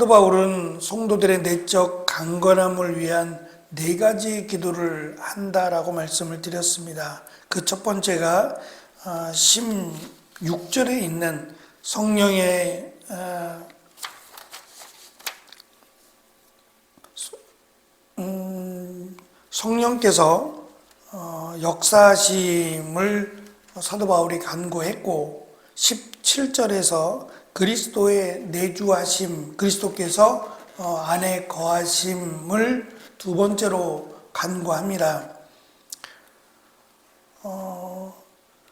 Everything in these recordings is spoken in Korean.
사도 바울은 성도들의 내적 강건함을 위한 4가지 기도를 한다라고 말씀을 드렸습니다. 그 첫 번째가 16절에 있는 성령의 성령께서 역사하심을 사도 바울이 간구했고, 17절에서 그리스도의 내주하심, 그리스도께서 안에 거하심을 두 번째로 간구합니다.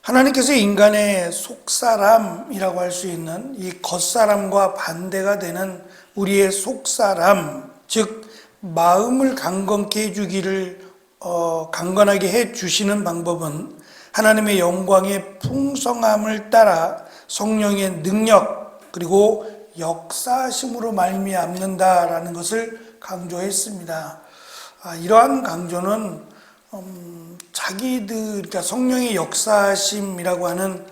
하나님께서 인간의 속사람이라고 할 수 있는 이 겉사람과 반대가 되는 우리의 속사람, 즉 마음을 강건케 해주기를 강건하게 해주시는 방법은 하나님의 영광의 풍성함을 따라 성령의 능력 그리고 역사심으로 말미암는다라는 것을 강조했습니다. 이러한 강조는 그러니까 성령의 역사심이라고 하는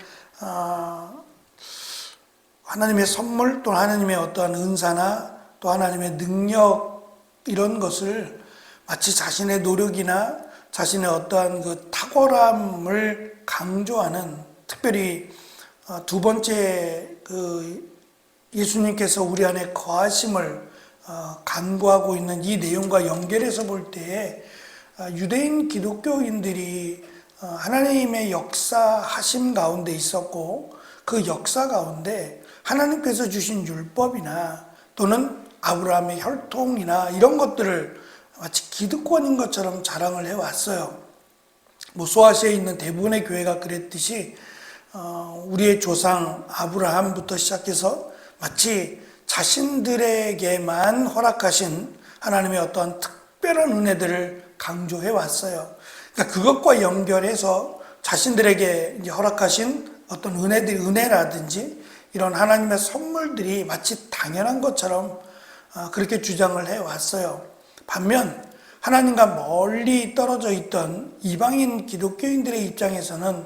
하나님의 선물 또는 하나님의 어떠한 은사나 또 하나님의 능력, 이런 것을 마치 자신의 노력이나 자신의 어떠한 그 탁월함을 강조하는, 특별히 두 번째 예수님께서 우리 안에 거하심을 간구하고 있는 이 내용과 연결해서 볼 때에 유대인 기독교인들이 하나님의 역사하심 가운데 있었고, 그 역사 가운데 하나님께서 주신 율법이나 또는 아브라함의 혈통이나 이런 것들을 마치 기득권인 것처럼 자랑을 해왔어요. 소아시아에 있는 대부분의 교회가 그랬듯이 우리의 조상 아브라함부터 시작해서 마치 자신들에게만 허락하신 하나님의 어떠한 특별한 은혜들을 강조해 왔어요. 그러니까 그것과 연결해서 자신들에게 이제 허락하신 어떤 은혜라든지 이런 하나님의 선물들이 마치 당연한 것처럼 그렇게 주장을 해 왔어요. 반면 하나님과 멀리 떨어져 있던 이방인 기독교인들의 입장에서는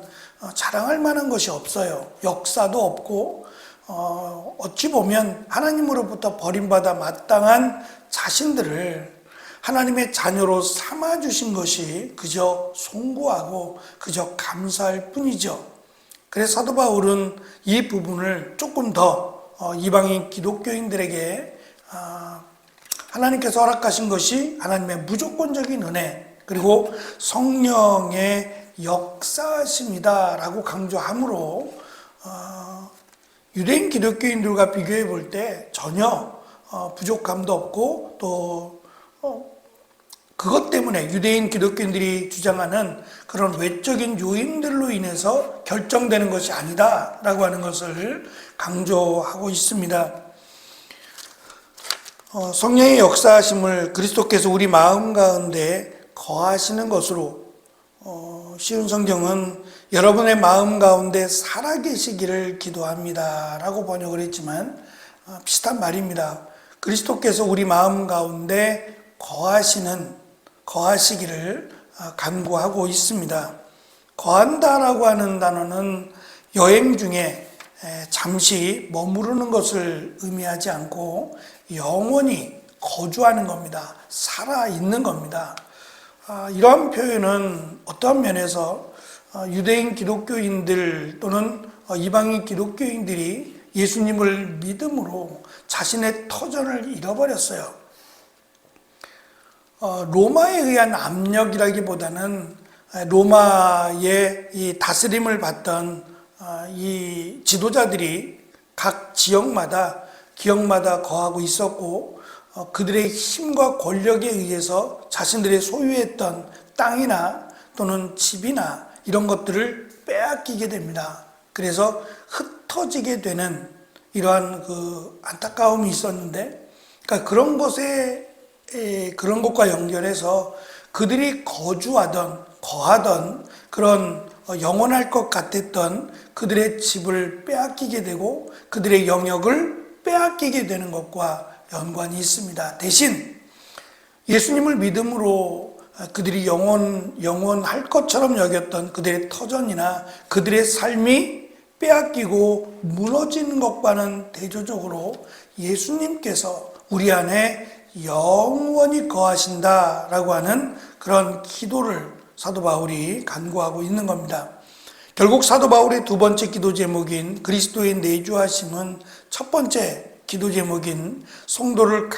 자랑할 만한 것이 없어요. 역사도 없고, 어찌 보면 하나님으로부터 버림받아 마땅한 자신들을 하나님의 자녀로 삼아주신 것이 그저 송구하고 그저 감사할 뿐이죠. 그래서 사도 바울은 이 부분을 조금 더 이방인 기독교인들에게 하나님께서 허락하신 것이 하나님의 무조건적인 은혜 그리고 성령의 역사심이다 라고 강조함으로 유대인 기독교인들과 비교해 볼 때 전혀 부족함도 없고, 또 그것 때문에 유대인 기독교인들이 주장하는 그런 외적인 요인들로 인해서 결정되는 것이 아니다 라고 하는 것을 강조하고 있습니다. 성령의 역사하심을 그리스도께서 우리 마음 가운데 거하시는 것으로, 쉬운 성경은 여러분의 마음 가운데 살아계시기를 기도합니다 라고 번역을 했지만 비슷한 말입니다. 그리스도께서 우리 마음 가운데 거하시기를 간구하고 있습니다. 거한다라고 하는 단어는 여행 중에 잠시 머무르는 것을 의미하지 않고 영원히 거주하는 겁니다. 살아있는 겁니다. 이러한 표현은 어떠한 면에서 유대인 기독교인들 또는 이방인 기독교인들이 예수님을 믿음으로 자신의 터전을 잃어버렸어요. 로마에 의한 압력이라기보다는 로마의 이 다스림을 받던 이 지도자들이 각 지역마다 거하고 있었고, 그들의 힘과 권력에 의해서 자신들의 소유했던 땅이나 또는 집이나 이런 것들을 빼앗기게 됩니다. 그래서 흩어지게 되는 이러한 그 안타까움이 있었는데, 그러니까 그런 것과 연결해서 그들이 거하던 그런 영원할 것 같았던 그들의 집을 빼앗기게 되고 그들의 영역을 빼앗기게 되는 것과 연관이 있습니다. 대신 예수님을 믿음으로 그들이 영원할 것처럼 여겼던 그들의 터전이나 그들의 삶이 빼앗기고 무너지는 것과는 대조적으로 예수님께서 우리 안에 영원히 거하신다라고 하는 그런 기도를 사도 바울이 간구하고 있는 겁니다. 결국 사도 바울의 두 번째 기도 제목인 그리스도의 내주하심은 첫 번째 기도 제목인 성도들을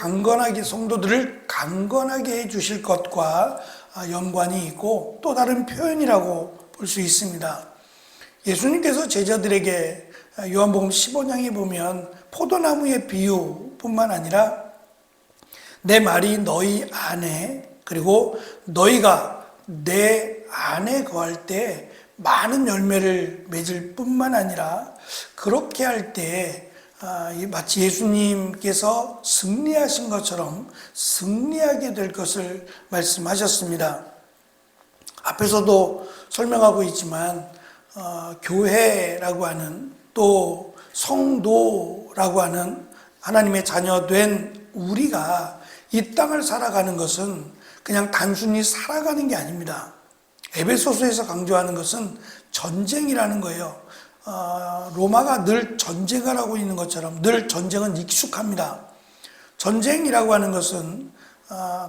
강건하게 해주실 것과 연관이 있고 또 다른 표현이라고 볼 수 있습니다. 예수님께서 제자들에게 요한복음 15장에 보면 포도나무의 비유뿐만 아니라 내 말이 너희 안에 그리고 너희가 내 안에 거할 때 많은 열매를 맺을 뿐만 아니라 그렇게 할 때 마치 예수님께서 승리하신 것처럼 승리하게 될 것을 말씀하셨습니다. 앞에서도 설명하고 있지만 교회라고 하는 또 성도라고 하는 하나님의 자녀된 우리가 이 땅을 살아가는 것은 그냥 단순히 살아가는 게 아닙니다. 에베소서에서 강조하는 것은 전쟁이라는 거예요. 로마가 늘 전쟁을 하고 있는 것처럼 늘 전쟁은 익숙합니다. 전쟁이라고 하는 것은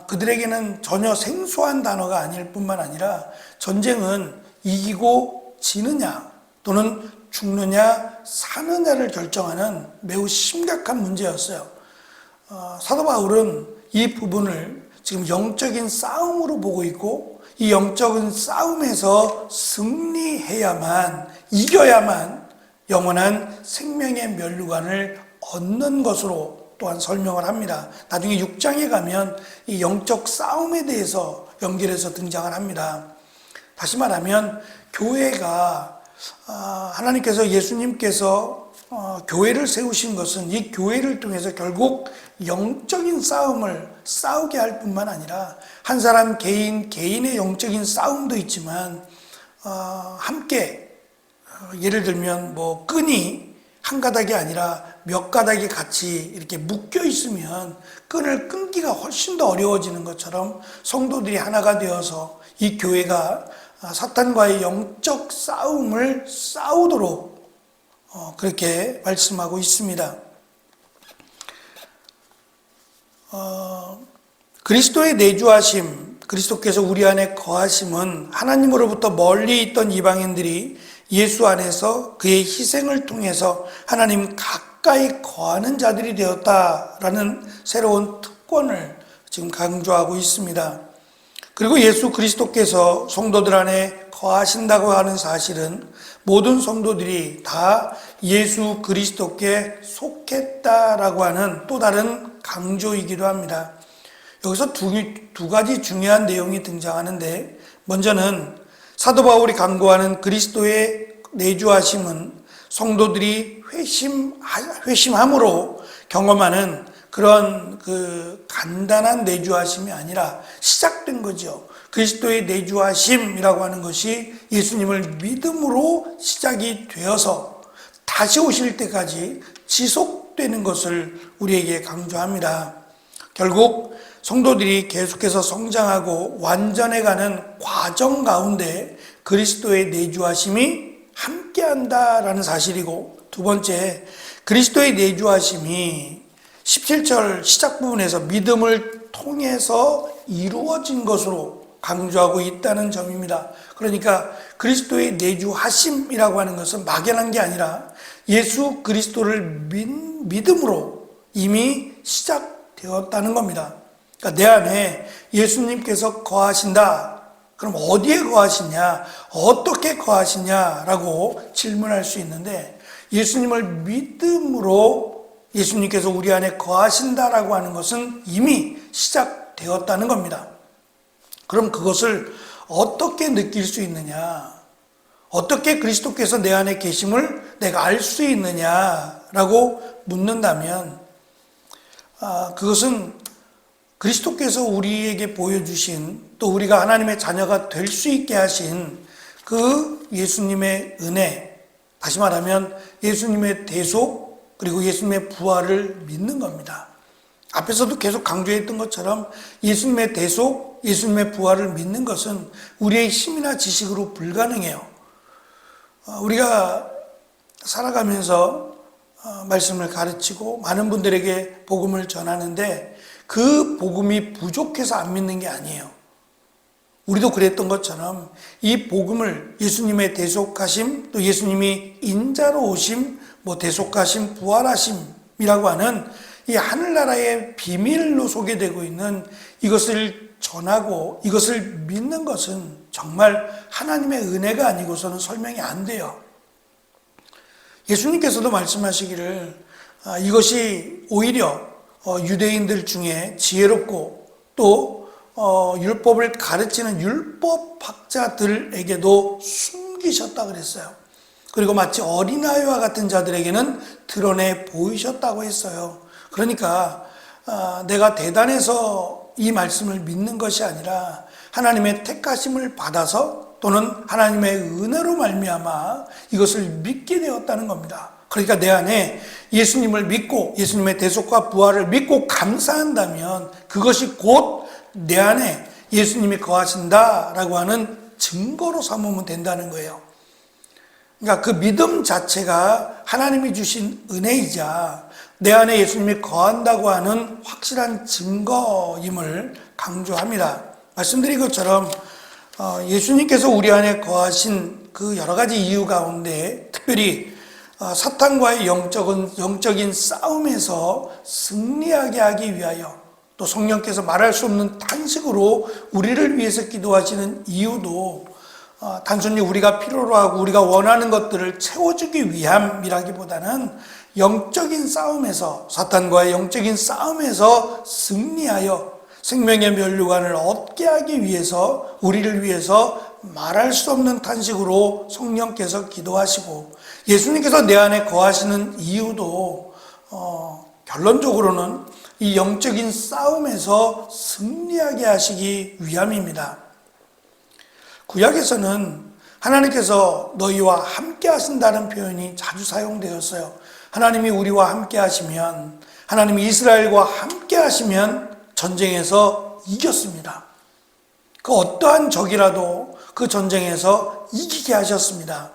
그들에게는 전혀 생소한 단어가 아닐 뿐만 아니라 전쟁은 이기고 지느냐 또는 죽느냐 사느냐를 결정하는 매우 심각한 문제였어요. 사도 바울은 이 부분을 지금 영적인 싸움으로 보고 있고 이 영적인 싸움에서 승리해야만 이겨야만 영원한 생명의 면류관을 얻는 것으로 또한 설명을 합니다. 나중에 6장에 가면 이 영적 싸움에 대해서 연결해서 등장을 합니다. 다시 말하면 교회가 하나님께서 예수님께서 교회를 세우신 것은 이 교회를 통해서 결국 영적인 싸움을 싸우게 할 뿐만 아니라 한 사람 개인의 영적인 싸움도 있지만 함께 예를 들면 뭐 끈이 한 가닥이 아니라 몇 가닥이 같이 이렇게 묶여 있으면 끈을 끊기가 훨씬 더 어려워지는 것처럼 성도들이 하나가 되어서 이 교회가 사탄과의 영적 싸움을 싸우도록 그렇게 말씀하고 있습니다. 그리스도의 내주하심, 그리스도께서 우리 안에 거하심은 하나님으로부터 멀리 있던 이방인들이 예수 안에서 그의 희생을 통해서 하나님 가까이 거하는 자들이 되었다라는 새로운 특권을 지금 강조하고 있습니다. 그리고 예수 그리스도께서 성도들 안에 거하신다고 하는 사실은 모든 성도들이 다 예수 그리스도께 속했다라고 하는 또 다른 강조이기도 합니다. 여기서 두 가지 중요한 내용이 등장하는데 먼저는 사도 바울이 강구하는 그리스도의 내주하심은 성도들이 회심함으로 경험하는 그런 간단한 내주하심이 아니라 시작된 거죠. 그리스도의 내주하심이라고 하는 것이 예수님을 믿음으로 시작이 되어서 다시 오실 때까지 지속되는 것을 우리에게 강조합니다. 결국 성도들이 계속해서 성장하고 완전해가는 과정 가운데 그리스도의 내주하심이 함께한다라는 사실이고, 두 번째, 그리스도의 내주하심이 17절 시작 부분에서 믿음을 통해서 이루어진 것으로 강조하고 있다는 점입니다. 그러니까 그리스도의 내주하심이라고 하는 것은 막연한 게 아니라 예수 그리스도를 믿음으로 이미 시작되었다는 겁니다. 그러니까 내 안에 예수님께서 거하신다. 그럼 어디에 거하시냐? 어떻게 거하시냐라고 질문할 수 있는데, 예수님을 믿음으로 예수님께서 우리 안에 거하신다라고 하는 것은 이미 시작되었다는 겁니다. 그럼 그것을 어떻게 느낄 수 있느냐? 어떻게 그리스도께서 내 안에 계심을 내가 알 수 있느냐라고 묻는다면, 그것은 그리스도께서 우리에게 보여주신, 또 우리가 하나님의 자녀가 될 수 있게 하신 그 예수님의 은혜, 다시 말하면 예수님의 대속, 그리고 예수님의 부활을 믿는 겁니다. 앞에서도 계속 강조했던 것처럼 예수님의 대속, 예수님의 부활을 믿는 것은 우리의 힘이나 지식으로 불가능해요. 우리가 살아가면서 말씀을 가르치고 많은 분들에게 복음을 전하는데 그 복음이 부족해서 안 믿는 게 아니에요. 우리도 그랬던 것처럼 이 복음을 예수님의 대속하심, 또 예수님이 인자로 오심, 대속하심, 부활하심이라고 하는 이 하늘나라의 비밀로 소개되고 있는 이것을 전하고 이것을 믿는 것은 정말 하나님의 은혜가 아니고서는 설명이 안 돼요. 예수님께서도 말씀하시기를 이것이 오히려 유대인들 중에 지혜롭고 또 율법을 가르치는 율법학자들에게도 숨기셨다 그랬어요. 그리고 마치 어린아이와 같은 자들에게는 드러내 보이셨다고 했어요. 그러니까 내가 대단해서 이 말씀을 믿는 것이 아니라 하나님의 택하심을 받아서 또는 하나님의 은혜로 말미암아 이것을 믿게 되었다는 겁니다. 그러니까 내 안에 예수님을 믿고 예수님의 대속과 부활을 믿고 감사한다면 그것이 곧 내 안에 예수님이 거하신다라고 하는 증거로 삼으면 된다는 거예요. 그러니까 그 믿음 자체가 하나님이 주신 은혜이자 내 안에 예수님이 거한다고 하는 확실한 증거임을 강조합니다. 말씀드린 것처럼 예수님께서 우리 안에 거하신 그 여러 가지 이유 가운데 특별히 사탄과의 영적인 싸움에서 승리하게 하기 위하여 또 성령께서 말할 수 없는 탄식으로 우리를 위해서 기도하시는 이유도 단순히 우리가 필요로 하고 우리가 원하는 것들을 채워주기 위함이라기보다는 영적인 싸움에서 사탄과의 영적인 싸움에서 승리하여 생명의 면류관을 얻게 하기 위해서 우리를 위해서 말할 수 없는 탄식으로 성령께서 기도하시고 예수님께서 내 안에 거하시는 이유도 결론적으로는 이 영적인 싸움에서 승리하게 하시기 위함입니다. 구약에서는 하나님께서 너희와 함께 하신다는 표현이 자주 사용되었어요. 하나님이 우리와 함께 하시면, 하나님이 이스라엘과 함께 하시면 전쟁에서 이겼습니다. 그 어떠한 적이라도 그 전쟁에서 이기게 하셨습니다.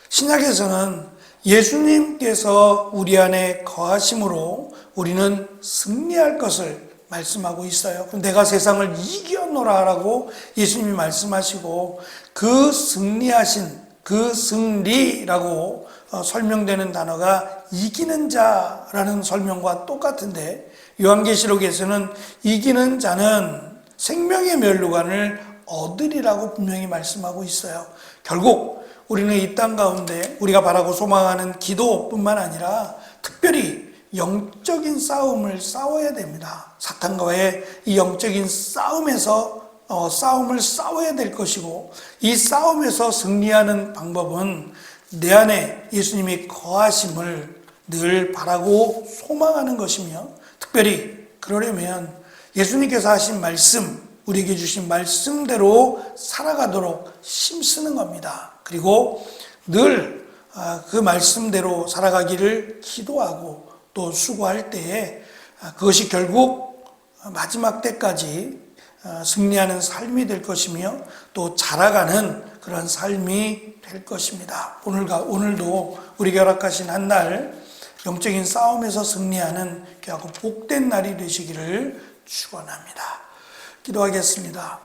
신약에서는 예수님께서 우리 안에 거하심으로 우리는 승리할 것을 말씀하고 있어요. 내가 세상을 이겨노라라고 예수님이 말씀하시고 그 승리하신 그 승리라고 설명되는 단어가 이기는 자라는 설명과 똑같은데 요한계시록에서는 이기는 자는 생명의 면류관을 얻으리라고 분명히 말씀하고 있어요. 결국 우리는 이 땅 가운데 우리가 바라고 소망하는 기도뿐만 아니라 특별히 영적인 싸움을 싸워야 됩니다. 사탄과의 이 영적인 싸움에서 싸움을 싸워야 될 것이고 이 싸움에서 승리하는 방법은 내 안에 예수님이 거하심을 늘 바라고 소망하는 것이며 특별히 그러려면 예수님께서 하신 말씀, 우리에게 주신 말씀대로 살아가도록 힘쓰는 겁니다. 그리고 늘 그 말씀대로 살아가기를 기도하고 또 수고할 때에 그것이 결국 마지막 때까지 승리하는 삶이 될 것이며 또 자라가는 그런 삶이 될 것입니다. 오늘도 우리에게 허락하신 한 날 영적인 싸움에서 승리하는 귀하고 복된 날이 되시기를 축원합니다. 기도하겠습니다.